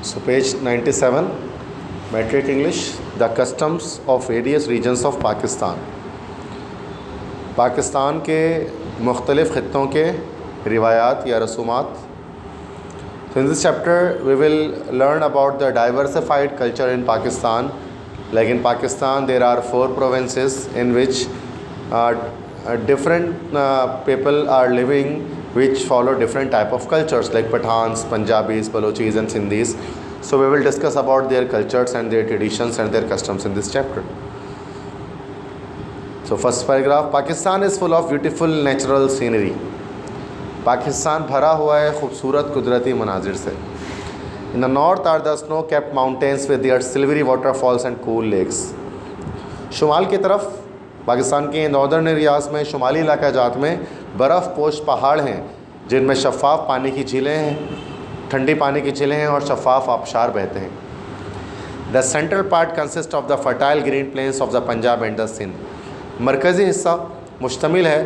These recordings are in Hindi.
So page 97, metric English, the customs of various regions of Pakistan. Pakistan के मुख्तलिफ़ ख़ित्तों के रिवायात या रसूमात. So in this chapter we will learn about the diversified culture in Pakistan. Like in Pakistan there are 4 provinces in which different people are living which follow different type of cultures like Pathans, Punjabis, Balochis and Sindhis. So we will discuss about their cultures and their traditions and their customs in this chapter. So first paragraph, Pakistan is full of beautiful natural scenery. Pakistan भरा हुआ है खूबसूरत कुदरती मनाजिर से. In the north are the snow-capped mountains with their silvery waterfalls and cool lakes. शुमाल की तरफ पाकिस्तान के नॉर्दर्न एरियाज़ में शुमाली इलाका जात में बर्फ़ पोश पहाड़ हैं जिनमें शफ़ाफ़ पानी की झीलें हैं, ठंडी पानी की झीलें हैं और शफ़ाफ़ आबशार बहते हैं. The central part consist of the fertile green plains of the Punjab and the Sindh. मरकज़ी हिस्सा मुश्तमिल है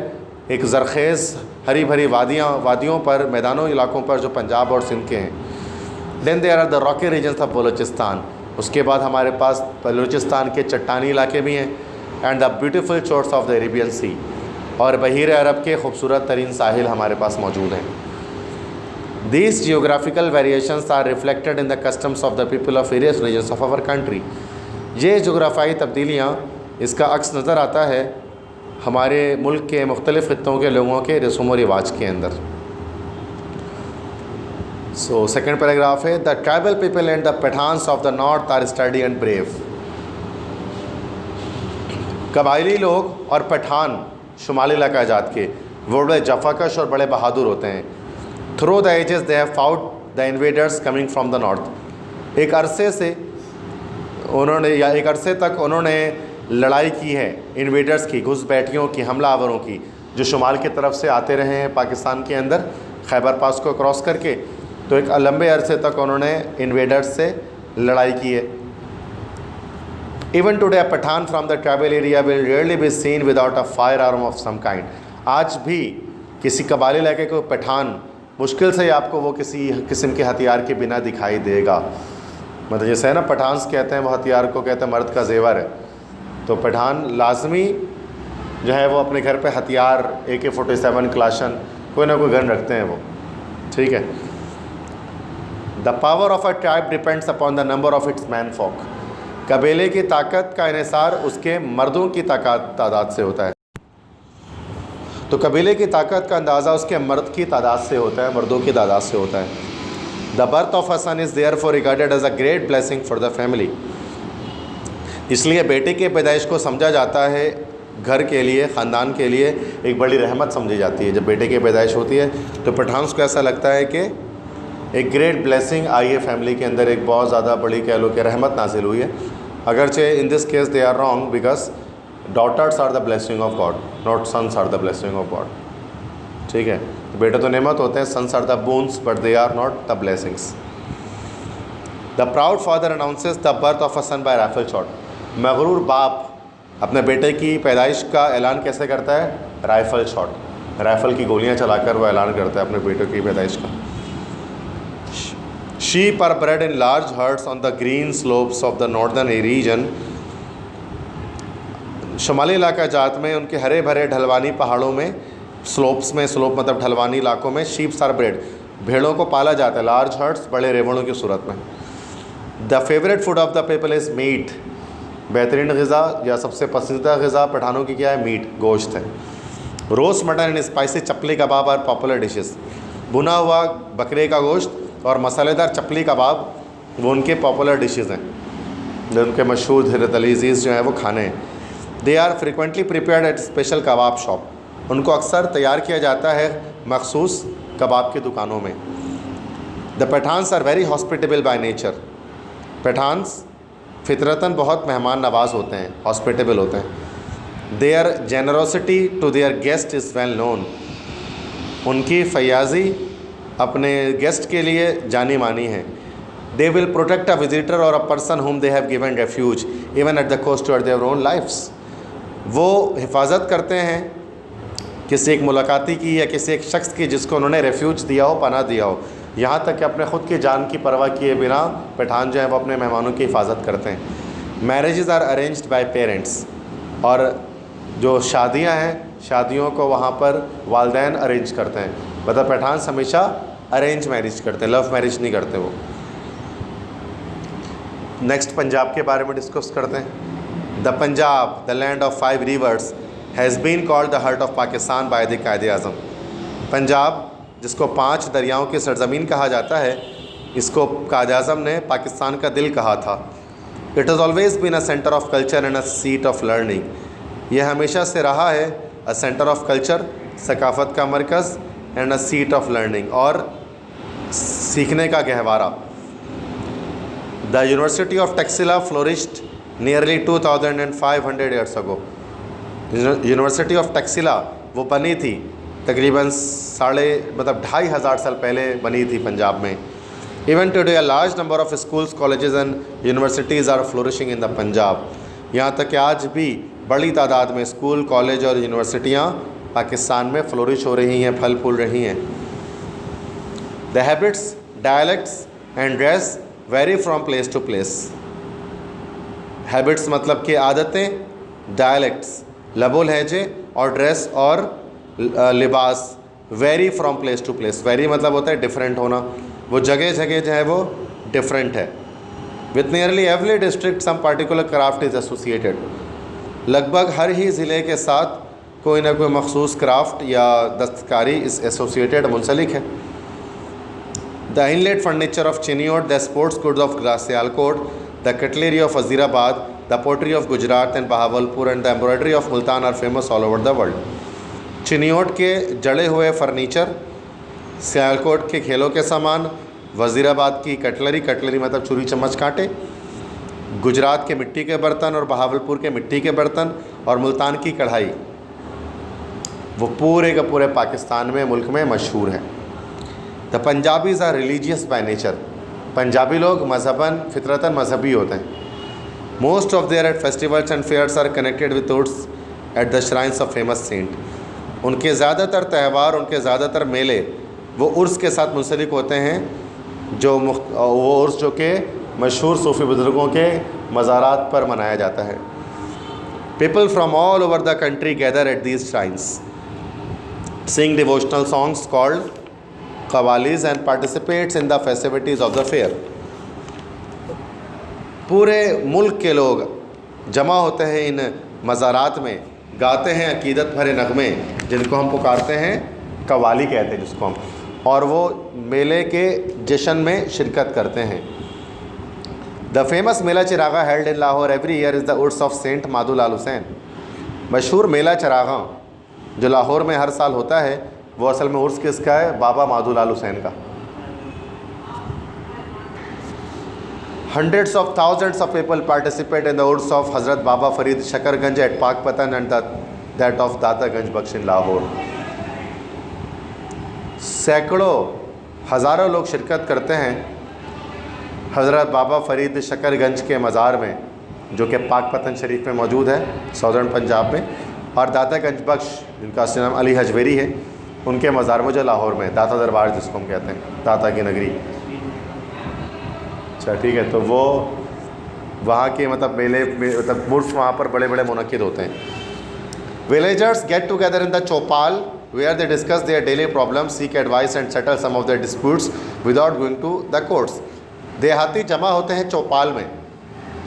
एक ज़रख़ेज़ हरी भरी वादियों पर, मैदानों इलाकों पर जो पंजाब और सिंध के हैं. Then there are the rocky regions of Baluchistan. उसके बाद हमारे पास बलूचिस्तान के चट्टानी इलाके भी हैं. And the beautiful shores of the Arabian sea. और बहीर अरब के खूबसूरत तरीन साहिल हमारे पास मौजूद हैं. These geographical variations are reflected in the customs of the people of various regions of our country. ये जोग्राफ़ाई तब्दीलियाँ इसका अक्स नज़र आता है हमारे मुल्क के मुख्तलिफ़ ख़ित्तों के लोगों के रस्म व रिवाज के अंदर. सो सेकेंड पैराग्राफ है, the tribal people and the Pathans of the north are sturdy and brave. कबायली लोग और पठान शुमाली इलाका जात के वो बड़े जफाकश और बड़े बहादुर होते हैं. Through the ages they have fought the invaders coming from the north. एक अरसे तक उन्होंने लड़ाई की है इन्वेडर्स की, घुसपैठियों की, हमलावरों की जो शुमाल की तरफ से आते रहे हैं पाकिस्तान के अंदर खैबर पास को क्रॉस करके. तो एक लंबे अरसे तक उन्होंने इन्वेडर्स से लड़ाई की है. Even today, a Pathan from the tribal area will rarely be seen without a firearm of some kind. आज भी किसी कबायली इलाके को पठान मुश्किल से आपको वो किसी किस्म के हथियार के बिना दिखाई देगा. मतलब जैसे है ना, पठान्स कहते हैं वो हथियार को कहते हैं मर्द का जेवर है. तो पठान लाजमी जो है वो अपने घर पे हथियार AK-47 क्लाशन कोई ना कोई गन रखते हैं वो. ठीक है. The power of a tribe depends upon the number of its menfolk. कबीले की ताकत का इन्हिसार उसके मर्दों की तादाद से होता है. तो कबीले की ताकत का अंदाज़ा उसके मर्द की तादाद से होता है, मर्दों की तादाद से होता है. The birth of a son is therefore regarded as a great blessing for the family. इसलिए बेटे के पैदाइश को समझा जाता है घर के लिए, ख़ानदान के लिए एक बड़ी रहमत समझी जाती है. जब बेटे की पैदाइश होती है तो पठान्स को ऐसा लगता है कि एक ग्रेट ब्लेसिंग आई है फैमिली के अंदर, एक बहुत ज़्यादा बड़ी कह लो कि रहमत नाजिल हुई है. अगरचे in this case they are wrong because daughters are the blessing of God, not sons are the blessing of God. ठीक है. बेटे तो नेमत होते हैं, sons are the boons but they are not the blessings. The proud father announces the birth of a son by rifle shot. मगरूर बाप अपने बेटे की पैदाइश का ऐलान कैसे करता है? राइफल शॉट, राइफ़ल की गोलियां चलाकर वो ऐलान करता है अपने बेटे की पैदाइश का. Sheep are bred in large herds on the green slopes of the northern region. शुमाली इलाका जात में उनके हरे भरे ढलवानी पहाड़ों में स्लोप्स में, स्लोप मतलब ढलवानी इलाकों में शीप्स आर ब्रेड, भेड़ों को पाला जाता है. लार्ज हर्ड्स, बड़े रेवड़ों की सूरत में. The favourite food of the people is meat. बेहतरीन ग़िज़ा या सबसे पसंदीदा ग़िज़ा पठानों की क्या है? मीट, गोश्त है. Roast mutton and spicy chapli kebab are popular dishes. भुना हुआ बकरे का गोश्त और मसालेदार चपली कबाब वो उनके पॉपुलर डिशेज़ हैं, जो उनके मशहूर लजीज़ जो हैं वो खाने हैं. They are frequently prepared at special kebab shop. उनको अक्सर तैयार किया जाता है मखसूस कबाब की दुकानों में. The Pathans are very hospitable by nature. Pathans फितरतन बहुत मेहमान नवाज होते हैं, हॉस्पिटेबल होते हैं. Their generosity to their guest is well known. उनकी फयाजी अपने गेस्ट के लिए जानी मानी है. They will protect a visitor or a person whom they have given refuge even at the cost to their own lifes. वो हिफाजत करते हैं किसी एक मुलाकाती की या किसी एक शख्स की जिसको उन्होंने रेफ्यूज दिया हो, पनाह दिया हो, यहाँ तक कि अपने ख़ुद की जान की परवाह किए बिना पठान जो है वो अपने मेहमानों की हिफाजत करते हैं। Marriages are arranged by parents, और जो शादियाँ हैं शादियों को वहाँ पर वालिदैन अरेंज करते हैं। मतलब पठान हमेशा अरेंज मैरिज करते हैं, लव मैरिज नहीं करते वो। नेक्स्ट पंजाब के बारे में डिस्कस करते हैं। The Punjab, the land of 5 rivers, has been called the heart of Pakistan by the Quaid-e Azam. Punjab, जिसको 5 दरियाओं की सरजमीन कहा जाता है, इसको कायदे आज़म ने पाकिस्तान का दिल कहा था। It has always been a centre of culture and a seat of learning. यह हमेशा से रहा है अ सेंटर ऑफ कल्चर, सकाफ़त का मरकज़, and a seat of learning, और सीखने का गहवारा। The university of Taxila flourished nearly 2500 years ago. University of Taxila वो बनी थी तकरीबन 2,500 साल पहले बनी थी पंजाब में। Even today a large number of schools, colleges and universities are flourishing in the Punjab. यहाँ तक कि आज भी बड़ी तादाद में स्कूल, कॉलेज और यूनिवर्सिटियाँ पाकिस्तान में फ्लोरिश हो रही हैं, फल फूल रही हैं। The habits, dialects and dress vary from place to place. Habits मतलब कि आदतें, डायलेक्ट्स लबो लहजे, और ड्रेस और लिबास vary from place to place. Vary मतलब होता है डिफरेंट होना, वो जगह जगह जो है वो डिफरेंट है। With nearly every district some particular craft is associated. लगभग हर ही ज़िले के साथ कोई ना कोई मखसूस क्राफ्ट या दस्तकारी इस एसोसिएटेड मुंसलिक है। The inlaid furniture of Chiniot, the sports goods of Sialkot, the cutlery of Wazirabad, the pottery of Gujrat and Bahawalpur and the embroidery of Multan are famous all over the world. Chiniot के जड़े हुए फर्नीचर, सियालकोट के खेलों के सामान, वज़ीराबाद की कटलरी मतलब छुरी चम्मच कांटे, गुजरात के मिट्टी के बर्तन और बहावलपुर के मिट्टी के बर्तन, और मुल्तान की कढ़ाई, वो पूरे के पूरे पाकिस्तान में, मुल्क में मशहूर है। The Punjabis are religious by nature. Punjabi लोग मजहबन फितरतन मजहबी होते हैं। Most of their at festivals and fairs are connected with Urs at the shrines of famous saint. उनके ज़्यादातर त्यौहार, उनके ज़्यादातर मेले वो उर्स के साथ मुंसलिक होते हैं, जो वो उर्स जो कि मशहूर सूफ़ी बुज़ुर्गों के मज़ारात पर मनाया जाता है। People from all over the country gather at these shrines, sing devotional songs called qawwalis and participates in the festivities of the fair. पूरे मुल्क के लोग जमा होते हैं इन मज़ारात में, गाते हैं अकीदत भरे नगमे, जिनको हम पुकारते हैं कवाली कहते हैं जिसको हम, और वो मेले के जश्न में शिरकत करते हैं। The famous mela Chiragan held in Lahore every year is the urs of saint Madhulal Hussain. मशहूर मेला चिरागा जो लाहौर में हर साल होता है, वो असल में उर्स किसका है? बाबा मादुलाल हुसैन का। Hundreds of thousands of people participate in the Urs of Hazrat Baba Farid Shakarganj at Pakpatan and that of Dataganj Baksh in Lahore। सैकड़ों हज़ारों लोग शिरकत करते हैं हज़रत बाबा फरीद शकरगंज के मज़ार में, जो कि पाकपतन शरीफ में मौजूद है, सौदर्न पंजाब में, और दातागंज बख्श, जिनका असली नाम अली हजवेरी है, उनके मज़ार में जो लाहौर में, दाता दरबार जिसको हम कहते हैं, दाता की नगरी। अच्छा ठीक है, तो वो वहाँ के मतलब मेले में मतलब मुर्स वहाँ पर बड़े बड़े मुनक्किद होते हैं। Villagers get together in the Chaupal where they discuss their daily problems, seek advice and settle some of their disputes without going to the courts। देहाती जमा होते हैं चौपाल में,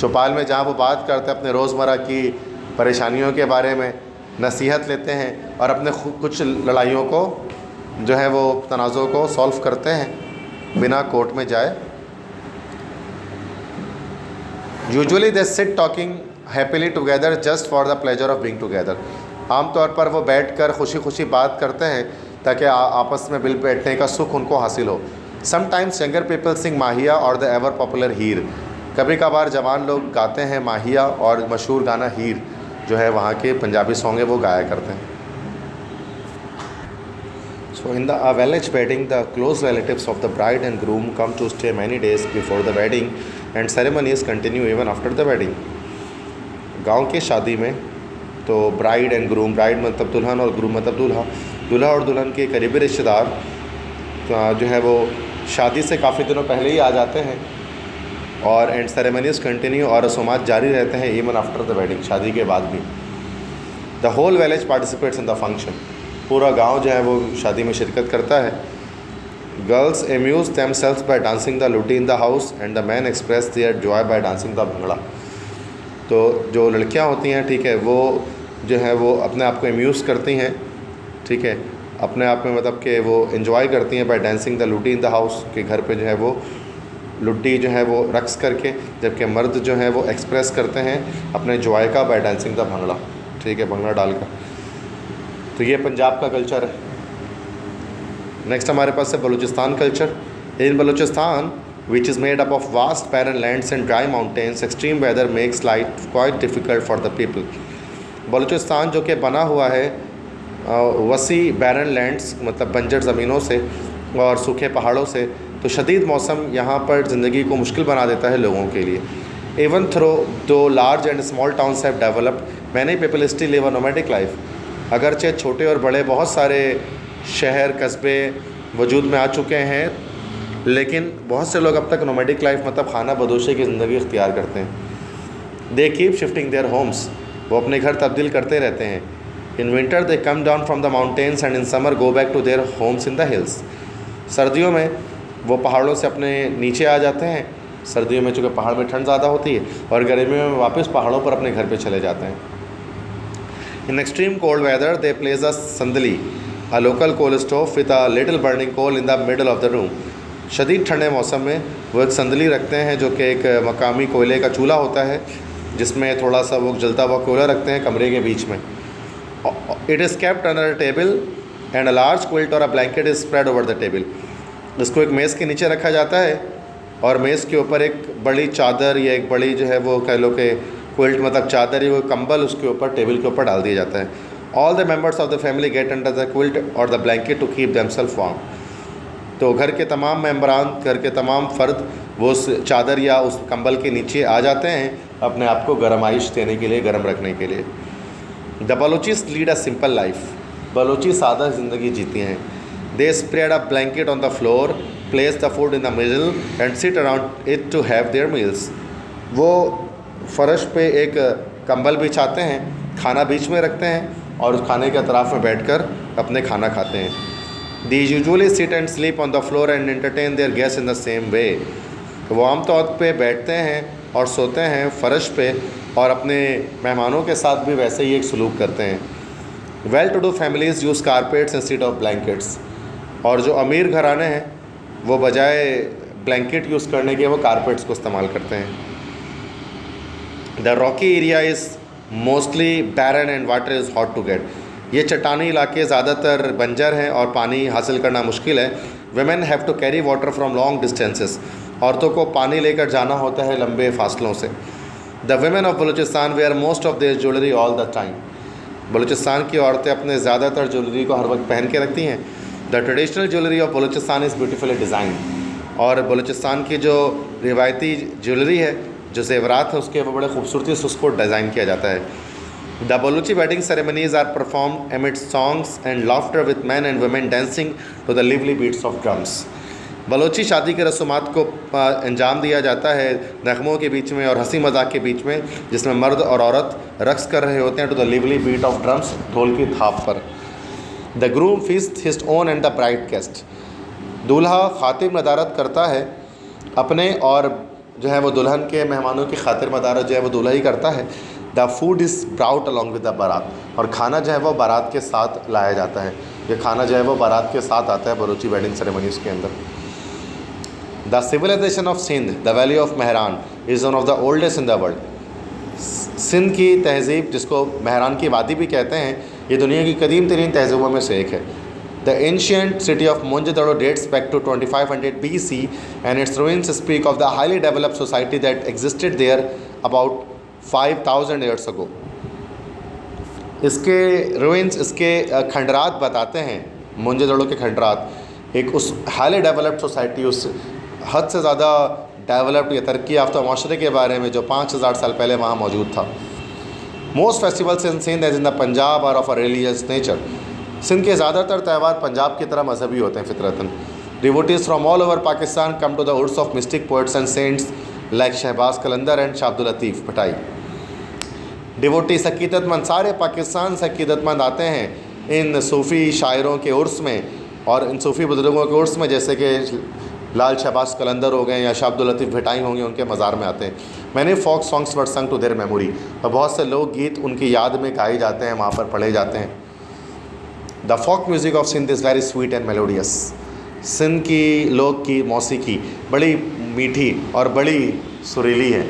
चौपाल में जहाँ वो बात करते हैं अपने रोज़मर्रा की परेशानियों के बारे में, नसीहत लेते हैं और अपने कुछ लड़ाइयों को जो है वो तनाज़ों को सॉल्व करते हैं बिना कोर्ट में जाए। Usually they sit talking happily together just for the pleasure of being together. आमतौर पर वो बैठकर खुशी खुशी बात करते हैं ताकि आपस में बिल बैठने का सुख उनको हासिल हो। समटाइम्स यंगर पीपल सिंग माहिया और द एवर पॉपुलर हीर। कभी कभार जवान लोग गाते हैं माहिया और मशहूर गाना हीर जो है वहाँ के पंजाबी सॉन्ग है वो गाया करते हैं। So in the village wedding the close relatives of the bride and groom come to stay many days before the wedding and ceremonies continue even after the wedding। गाँव के शादी में तो ब्राइड एंड ग्रूम, ब्राइड मतलब दुल्हन और ग्रूम मतलब दूल्हा, दूल्हा और दुल्हन के करीबी रिश्तेदार जो है वो शादी से काफ़ी दिनों पहले ही आ जाते हैं और एंड सेरेमनीज कंटिन्यू और रसूमात जारी रहते हैं इवन आफ्टर द वेडिंग, शादी के बाद भी। The whole village participates in the function, पूरा गांव जो है वो शादी में शिरकत करता है। Girls amuse themselves by dancing the luddi in the house and the men express their joy by dancing the bhangra. तो जो लड़कियां होती हैं, ठीक है, वो जो है वो अपने आप को एम्यूज़ करती हैं, ठीक है, अपने आप में मतलब कि वो इन्जॉय करती हैं bye dancing the luddi in the house, के घर पे जो है वो लुटी जो है वो रक्स करके, जबकि मर्द जो है वो एक्सप्रेस करते हैं अपने जॉय का बाय डांसिंग द भंगड़ा, ठीक है, भंगड़ा डालकर। तो ये पंजाब का कल्चर है। नेक्स्ट हमारे पास है Balochistan culture. In Balochistan which is made up of vast barren lands and dry mountains, extreme weather makes life quite difficult for the people. Balochistan जो कि बना हुआ है वसी बैरन लैंड्स मतलब बंजर ज़मीनों से और सूखे पहाड़ों से, तो शदीद मौसम यहाँ पर ज़िंदगी को मुश्किल बना देता है लोगों के लिए। इवन थ्रो दो large and small towns have developed many people still live a nomadic life. अगरचे छोटे और बड़े बहुत सारे शहर कस्बे वजूद में आ चुके हैं, लेकिन बहुत से लोग अब तक नोमैडिक लाइफ मतलब खाना बदोशी की ज़िंदगी इख्तियार करते हैं। They keep shifting their homes, वो अपने घर तब्दील करते रहते हैं। In winter they come down from the mountains and in summer go back to their homes in the hills. सर्दियों में वो पहाड़ों से अपने नीचे आ जाते हैं, सर्दियों में चूँकि पहाड़ में ठंड ज़्यादा होती है, और गर्मियों में वापस पहाड़ों पर अपने घर पर चले जाते हैं। In extreme cold weather they place a sandali, a local coal stove with a little burning coal in the middle of the room. शदीद ठंडे मौसम में वो एक संदली रखते हैं जो कि एक मकामी कोयले का चूल्हा होता है, जिसमें थोड़ा सा वो जलता हुआ कोयला रखते हैं कमरे के बीच में। It is kept under a table and a large quilt or a blanket is spread over the table. इसको एक मेज़ के नीचे रखा जाता है और मेज़ के ऊपर एक बड़ी चादर या एक बड़ी जो है वो कह लो कि क्विल्ट मतलब चादर या वो कंबल उसके ऊपर टेबल के ऊपर डाल दिया जाता है। All the members of the family get under the quilt or the blanket to keep themself warm. तो घर के तमाम मेम्बरान, घर के तमाम फ़र्द वो उस चादर या उस कंबल के नीचे आ जाते हैं अपने आप को गरमाइश देने के लिए, गर्म रखने के लिए। The Balochis lead a simple life, Balochi सादा ज़िंदगी जीती हैं। They spread a blanket on the floor, place the food in the middle and sit around it to have their meals. वो फर्श पे एक कंबल बिछाते हैं, खाना बीच में रखते हैं और उस खाने के अतराफ़ में बैठकर अपने खाना खाते हैं। They usually sit and sleep on the floor and entertain their guests in the same way. वो आमतौर पे बैठते हैं और सोते हैं फ़र्श पे और अपने मेहमानों के साथ भी वैसे ही एक सलूक करते हैं। Well to do families use carpets instead of blankets, और जो अमीर घराने हैं वो बजाय ब्लैंकेट यूज़ करने के वो कारपेट्स को इस्तेमाल करते हैं। The rocky area is mostly barren and water is hard to get. ये चट्टानी इलाके ज़्यादातर बंजर हैं और पानी हासिल करना मुश्किल है। Women have to carry water from long distances, औरतों को पानी लेकर जाना होता है लंबे फासलों से। The women of Balochistan wear most of their jewellery all the time. Balochistan की औरतें अपने ज़्यादातर ज्वेलरी को हर वक्त पहन के रखती हैं। The traditional jewellery of Balochistan is beautifully design, और बलूचिस्तान की जो रिवायती ज्वेलरी है, जो ज़ेवरात है उसके, वो बड़े खूबसूरती से उसको डिज़ाइन किया जाता है। The Baluchi wedding ceremonies are performed amidst songs and laughter with men and women dancing to the lively beats of drums. Balochi शादी के रसूमात को अंजाम दिया जाता है नगमों के बीच में और हंसी मजाक के बीच में, जिसमें मर्द और औरत रक्स कर रहे होते हैं to the lively beat of drums, ढोल की थाप पर। The groom feast his own and the bride guest. दूल्हा खातिर मदारत करता है अपने और जो है वो दुल्हन के मेहमानों की खातिर मदारत जो है वो दूल्हा ही करता है। The food is brought along with the बारात, और खाना जो है वो बारात के साथ लाया जाता है। ये खाना जो है वो बारात के साथ आता है बलूची वेडिंग सेरेमनीज़ के अंदर। The civilization of Sindh, the valley of Mehran, is one of the oldest in the world. Sindh की तहज़ीब, जिसको मेहरान की वादी भी कहते हैं, ये दुनिया की कदीम तरीन तहज़ीबों में से एक है। The ancient city of Mohenjo-daro dates back to 2500 BC and its ruins speak of the highly developed society that existed there about 5000 years ago. इसके ruins, इसके खंडरात बताते हैं, मोहनजोदड़ो के खंडरात, एक उस हाईली डेवलप्ड सोसाइटी, उस हद से ज़्यादा डेवलप्ड या तरक्की याफ्ता माशरे के बारे में जो 5000 साल पहले वहाँ मौजूद था। Most festivals in Sindh as in the Punjab are of a religious nature. Sindh के ज़्यादातर त्यौहार पंजाब की तरह मजहबी होते हैं फितरतन। Devotees from all over Pakistan come to the urus of mystic poets and saints like Shahbaz Qalandar and Shah Abdul Latif Bhattai. Devotees अकीदतमंद सारे पाकिस्तान से अकीदतमंद आते हैं इन सूफ़ी शायरों के उर्स में और इन सूफ़ी बुज़ुर्गों के उर्स में, जैसे कि लाल शहबाज कलंदर हो गए या शाह अब्दुल लतीफ़ भटाई होंगे, उनके मज़ार में आते हैं। मैंने फोक सॉन्ग्स वर संग टू देयर मेमोरी, और बहुत से लोक गीत उनकी याद में गाए जाते हैं, वहाँ पर पढ़े जाते हैं। The folk music of Sindh is very sweet and melodious. Sindh की लोक की मौसीकी बड़ी मीठी और बड़ी सुरीली है।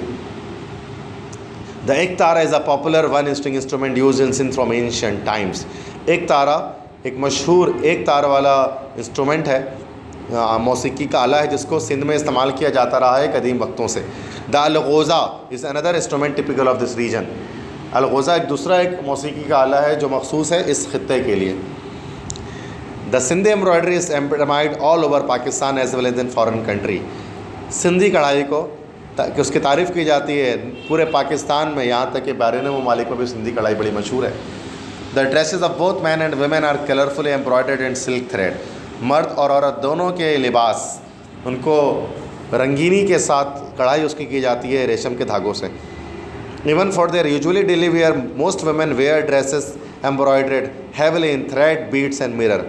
The ektara is a popular one string instrument use in Sindh from ancient times. Ektara एक मशहूर एक तार वाला इंस्ट्रूमेंट है, मौसीकी का आला है, जिसको सिंध में इस्तेमाल किया जाता रहा है कदीम वक्तों से। The algoza is another instrument typical of this region. Algoza एक दूसरा एक मौसीकी का आला है जो मखसूस है इस खित्ते के लिए। The Sindhi embroidery is embroidered all over Pakistan as well as in foreign country. Sindhi कढ़ाई को कि उसकी तारीफ़ की जाती है पूरे पाकिस्तान में, यहाँ तक कि बैरून ममालिक में भी सिंधी कढ़ाई बड़ी मशहूर है। The dresses of both men and women are colourfully embroidered in silk thread. मर्द और औरत दोनों के लिबास उनको रंगीनी के साथ कढ़ाई उसकी की जाती है रेशम के धागों से। Even for their usually daily wear most women where dresses embroidered heavily in thread, beads and mirror.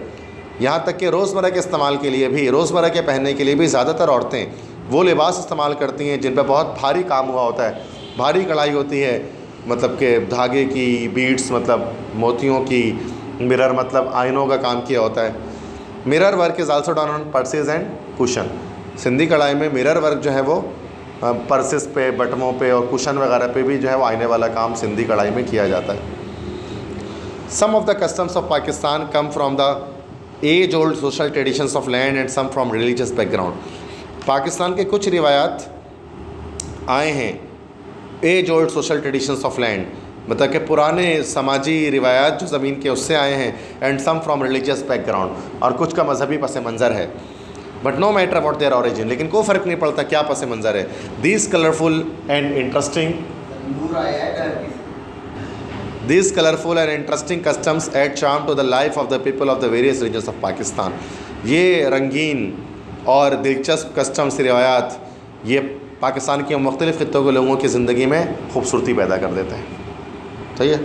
यहाँ तक कि रोज़मर्रा के इस्तेमाल के लिए भी, रोज़मर्रा के पहनने के लिए भी ज़्यादातर औरतें वो लिबास इस्तेमाल करती हैं जिन पर बहुत भारी काम हुआ होता है, भारी कढ़ाई होती है, मतलब कि धागे की, बीड्स मतलब मोतियों की, मिरर मतलब आइनों का काम किया होता है। Mirror work is also done on purses and cushion. Sindhi कढ़ाई में मिरर वर्क जो है वो पर्सेस पे, बटमों पे और कुशन वगैरह पे भी जो है वो आईने वाला काम सिंधी कढ़ाई में किया जाता है। Some of the customs of Pakistan come from the age old social traditions of land and some from religious background. Pakistan के कुछ रिवायात आए हैं as old social traditions of land, मतलब कि पुराने समाजी रिवायात जो ज़मीन के उससे आए हैं, and some from religious background, और कुछ का मजहबी पस मंज़र है। But no matter about their origin, लेकिन कोई फ़र्क नहीं पड़ता क्या पस मंज़र है। These colourful and interesting customs add charm to the life of the people of the various regions of Pakistan. ये रंगीन और दिलचस्प कस्टम्स रिवायात ये पाकिस्तान के मुख्तलिफ़ खित्तों के लोगों की ज़िंदगी में खूबसूरती पैदा कर देते हैं। सही है।